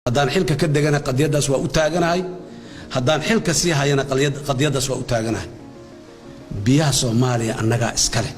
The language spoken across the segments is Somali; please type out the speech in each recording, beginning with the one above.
haddaan xilka ka degana qadiyadaas waa u taaganahay haddaan xilka sii hayana qadiyadaas waa u taaganahay biyaha Soomaaliya annaga iskale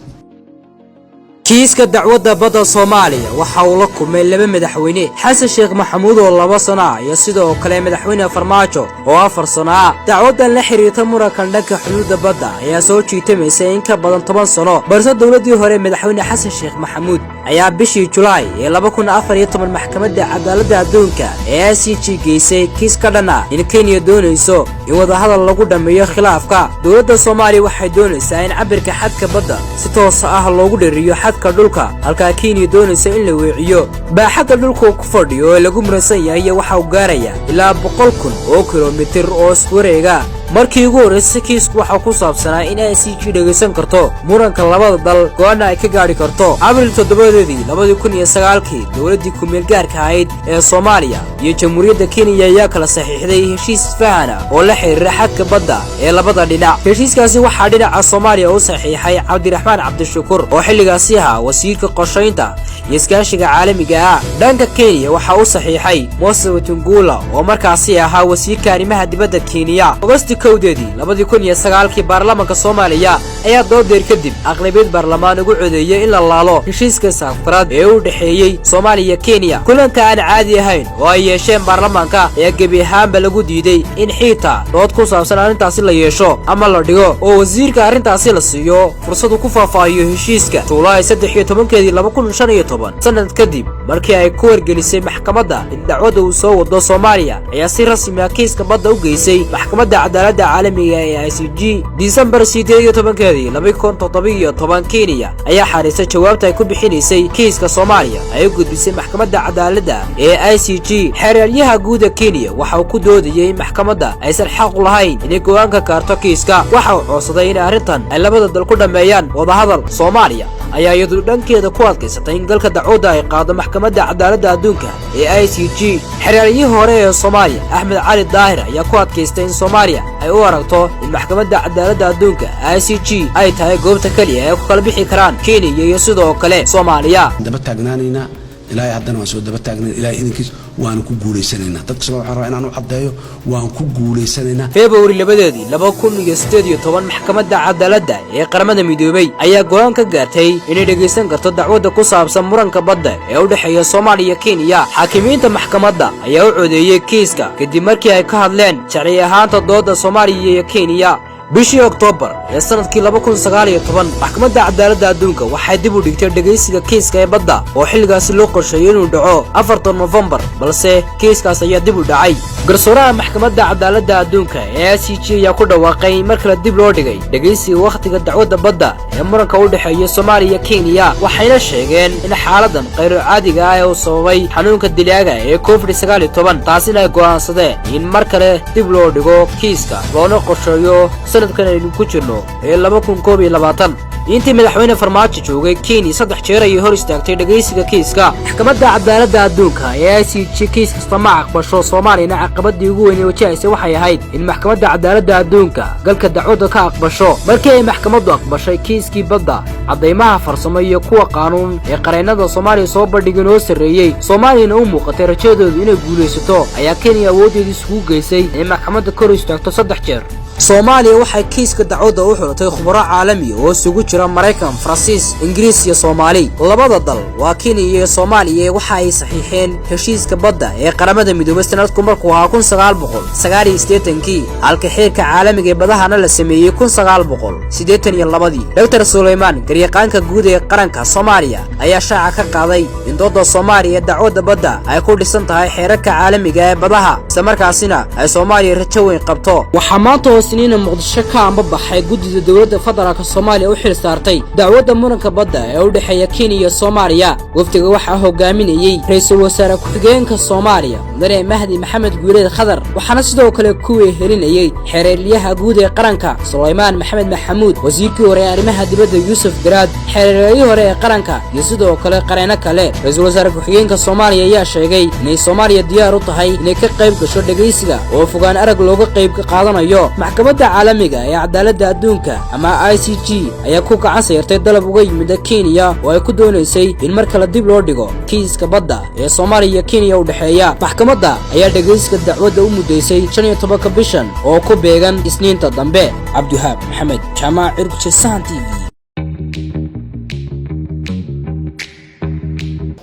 kiiska dacwadda badda Soomaaliya waxa uu la kulmay laba madaxweyne Xasan Sheekh Maxamuud oo 2 sano ah iyo sidoo kale madaxweyne Farmaajo oo 4 sano ah dacwaddan la xiriirta murankan dhanka xuduudda badda ayaa soo jiitamaysa in ka badan 10 sano balse dawladii hore madaxweyne Xasan Sheekh Maxamuud ayaa bishii July ee 2014 maxkamadda cadaaladda adduunka ee ICJ geysay kiis ka dhana in Kenya doonayso in wada hadal lagu dhameeyo khilaafka dawladda Soomaaliya waxay doonaysaa in cabirka xadka badda si toos ah loogu dhiriyo dhulka halka Kenya doonaysa in la weeciyo baaxadda dhulka ku fadhiyo ee lagu muransan yahay waxa uu gaaraya ilaa 100,000 oo kiiloomitir oo wareega markii ugu horeysay kiisku waxa ku saabsanaa in ay sii dhageysan karto muranka labada dal go'aan ay ka gaari karto Abriil 7 2009 dawladda ku meel gaarka ahayd ee Soomaaliya iyo Jamhuuriyadda Kenya ayaa kala saxiixday heshiis isfahan oo la xiriira xadka badda ee labada dhinac heshiiskaasi waxa dhinaca Soomaaliya uu saxiixay Cabdiraxmaan Cabdishakuur oo xilligaasi ahaa wasiirka qorsheynta iyo iskaashiga caalamiga ah dhanka Kenya waxa uu saxiixay Moses Wetangula oo markaasi ahaa wasiirka arrimaha dibadda Kenya kowdeedii 2009 baarlamaanka Soomaaliya ayaa doodeer kadib aqlabiyad baarlamaan ugu codeeyay in la laalo heshiiska safarad ee u dhaxeeyay Soomaaliya Kenya kulanka aan caadi ahayn oo ay yeesheen baarlamaanka ayaa gabi ahaanba lagu diiday in xiita dood ku saabsan arrintaasi la yeesho ama la dhigo oo wasiirka arrintaasi la siiyo fursad uu ku faahfaahiyo heshiiska July 13 2015 sanad kadib markii ay ku wargelisay maxkamadda in dacwadda uu soo wado Soomaaliya ayaa si rasmi ah kiiska badda u geysay maxkamadda cadaaladda caalamiga ee ICJ December 18 2017 Kenya ayaa xariisay jawaabta ay ku bixinaysay kiiska Soomaaliya ay u gudbisay maxkamadda cadaaladda ee ICJ xeeraryaha guud ee Kenya waxa uu ku doodayay maxkamadda aysan xaq u lahayn inay go'aan ka gaarto kiiska waxa uu codsaday in arrintan ay labada dal ku dhameeyaan wada hadal Soomaaliya ayaa iyadu dhankeeda ku adkaysatay in galka dacwadda ay qaado maxkamadda cadaaladda adduunka ee ICJ xeeraryaha hore ee Soomaaliya Axmed Cali Daahir ayaa ku adkaystay in Soomaaliya ay u aragto in maxkamadda cadaaladda adduunka ICJ ay tahay goobta kaliya ee ku kala bixi karaan Kenya iyo sidoo kale Soomaaliya daba taagnaanayna ilaa haddana waan soo daba taagnaa ilaa idinkiis waan ku guuleysanaynaa dadka soo waxaan rabaa inaan u cadeeyo waan ku guuleysanaynaa February 2018 maxkamadda cadaaladda ee qaramada midoobay ayaa go'aan ka gaartay inay dhageysan karto dacwadda ku saabsan muranka badda ee u dhaxeeya Soomaaliya iyo Kenya xaakimiinta maxkamadda ayaa u codeeyay kiiska kadib markii ay ka hadleen sharci ahaanta doodda Soomaaliya iyo Kenya bishii October ee sanadkii 2019 maxkamadda cadaaladda adduunka waxay dib u dhigtay dhageysiga kiiska ee badda oo xilligaas loo qorsheeyay inuu dhaco 4 November balse kiiskaas ayaa dib u dhacay garsooraha maxkamadda cadaaladda adduunka ee ICJ ayaa ku dhawaaqay mar kale dib loo dhigay dhageysiga waqtiga dacwadda badda ee muranka u dhaxeeya Soomaaliya iyo Kenya waxayna sheegeen in xaaladan qayr caadiga ah uu sababay xanuunka dilaaga ee COVID-19 taasina ay go'aansadeen in mar kale dib loo dhigo kiiska loona qorsheeyo sanadkan aynu ku jirno ee 2021 intii madaxweyne Farmaajo joogay Kenya 3 jeer ay hor istaagtay dhageysiga kiiska maxkamadda cadaaladda adduunka ee ICJ kiis kasta ma aqbasho Soomaaliya caqabadii ugu weyn ee wajahaysay waxay ahayd in maxkamadda cadaaladda adduunka galka dacwadda ka aqbasho markii ay maxkamaddu aqbashay kiiskii badda cadeymaha farsamo iyo kuwa qaanuun ee qareennada Soomaaliya soo bandhigeen oo sareeyay Soomaaliyana u muuqatay rajadoodu inay guuleysato ayaa Kenya awoodeedii isugu geysay in maxkamadda kor istaagto 3 jeer Soomaaliya waxay kiiska dacwadda u xulatay khubaro caalami oo isugu jira Mareykan, Faransiis, Ingiriis iyo Soomaali labada dal waa Kenya iyo Soomaaliya waxa ay saxiixeen heshiiska badda ee qaramada midoobay sanadku markuu ahaa 1989 halka xeerka caalamiga ee badahana la sameeyay 1982 Dr. Suleymaan garyaqaanka guud ee qaranka Soomaaliya ayaa shaaca ka qaaday in doodda Soomaaliya dacwadda badda ay ku dhisan tahay xeerarka caalamiga ee badaha isla markaasina ay Soomaaliya rajo weyn qabto waxa maanta سنين مقدشة كان ببحي جدد الدولة فدرالك الصومالية وحيل سارتي دعوة مرنكا بدا أو دحيا كينيا الصومالية وفتق وحا هوغامينيي رئيس الوزراء كحجينك الصومالية مدري مهدي محمد جوليد خضر وحنا sidoo kale kuwii helinayay xeeraryaha guud ee qaranka Suleymaan Maxamed Maxamuud wasiirkii hore arrimaha dibadda Yuusuf Garaad xeeraryaha hore ee qaranka iyo sidoo kale qareena kale ra'iisul wasaare ku-xigeenka Soomaaliya ayaa sheegay in Soomaaliya diyaar u tahay inay ka qayb gasho dhageysiga oo fogaan arag looga qayb qaadanayo maxkamadda caalamiga ee cadaaladda adduunka ama ICJ ayaa ku gacan sayrtay dalab uga yimid Kenya oo ay ku doonaysay in mar kale dib loo dhigo kiiska badda ee Soomaaliya iyo Kenya u dhaxeeya. Maxkamadda ayaa dhageysiga dacwadda u mudeysay 15 bishan oo ku beegan Isniinta dambe. Cabdiwahaab Maxamed, Jaamac Cirgusha, Sahan TV.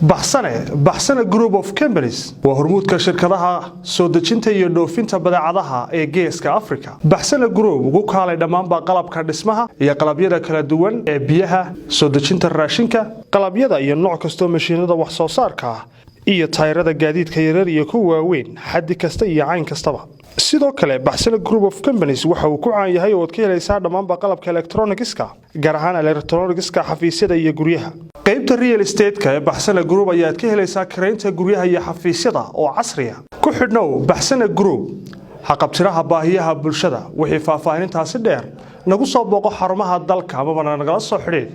Baxsane Group of Companies waa hormuudka shirkadaha soo dejinta iyo dhoofinta badeecadaha ee Geeska Afrika. Baxsane Group ugu kaalay dhammaan qalabka dhismaha iyo qalabyada kala duwan ee biyaha, soo dejinta raashinka, qalabyada iyo nooc kasta mashiinada wax soo saarka iyo taayirada gaadiidka yaryar iyo kuwa waaweyn xaddi kasta iyo cayn kastaba. sidoo kale Baxsane Group of Companies waxa uu ku caan yahay oo ka helaysa dhammaan qalabka electronics-ka gaar ahaan electronics-ka xafiisyada iyo guryaha. qaybta real estate-ka ee Baxsane Group ayaa ka helaysa kareynta guryaha iyo xafiisyada oo casri ah. ku xidhnow Baxsane Group haqabtiraha baahiyaha bulshada wixii faahfaahintaasi dheer nagu soo booqo xarumaha dalka ama nagala soo xidhiid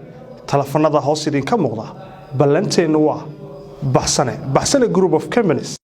telefoonada hoos idin ka muuqda. ballanteenu waa Baxsane Group of Companies.